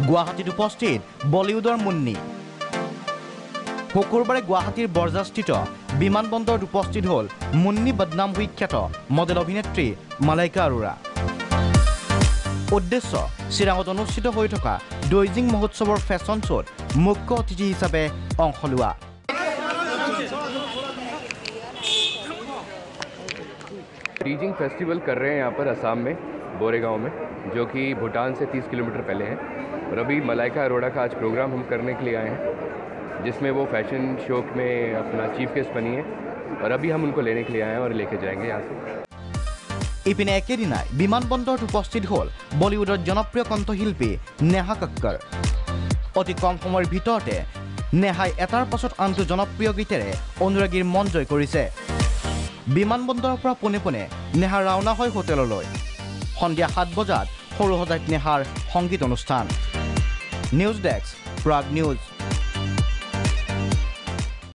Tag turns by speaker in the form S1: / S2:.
S1: গুৱাহাটীত উপস্থিত বলিউডৰ মুন্নি শুকুৰবাৰে গুৱাহাটীৰ বৰজাস্থিত বিমানবন্দৰত উপস্থিত হ'ল মুন্নি বদনাম বিখ্যাত মডেল অভিনেত্ৰী মালাইকা আৰোৰা উদ্দেশ্য চিৰাঙত অনুষ্ঠিত হৈ থকা ডইজিং মহোৎসৱৰ ফেশ্বন শ্ব'ত মুখ্য অতিথি হিচাপে অংশ লোৱা
S2: डीजिंग फेस्टिवल कर रहे हैं यहाँ पर असम में बोरेगांव में जो कि भूटान से 30 किलोमीटर पहले है और अभी मलाइका अरोड़ा का आज प्रोग्राम हम करने के लिए आए हैं जिसमें वो फैशन शो में अपना चीफ गेस्ट बनी है और अभी हम उनको लेने के लिए आए हैं और लेके जाएंगे यहाँ से
S1: ইপিনে একেদিনাই বিমানবন্দৰত উপস্থিত হ'ল বলিউডৰ জনপ্ৰিয় কণ্ঠশিল্পী নেহা কক্কৰ অতি কম সময়ৰ ভিতৰতে নেহাই এটাৰ পাছত আনটো জনপ্ৰিয় গীতেৰে অনুৰাগীৰ মন জয় কৰিছে বিমানবন্দৰৰ পৰা পোনে পোনে নেহা ৰাওনা হয় হোটেললৈ সন্ধিয়া 7 বজাত সৰু সজাইত নেহাৰ সংগীত অনুষ্ঠান নিউজ ডেস্ক প্ৰাগ নিউজ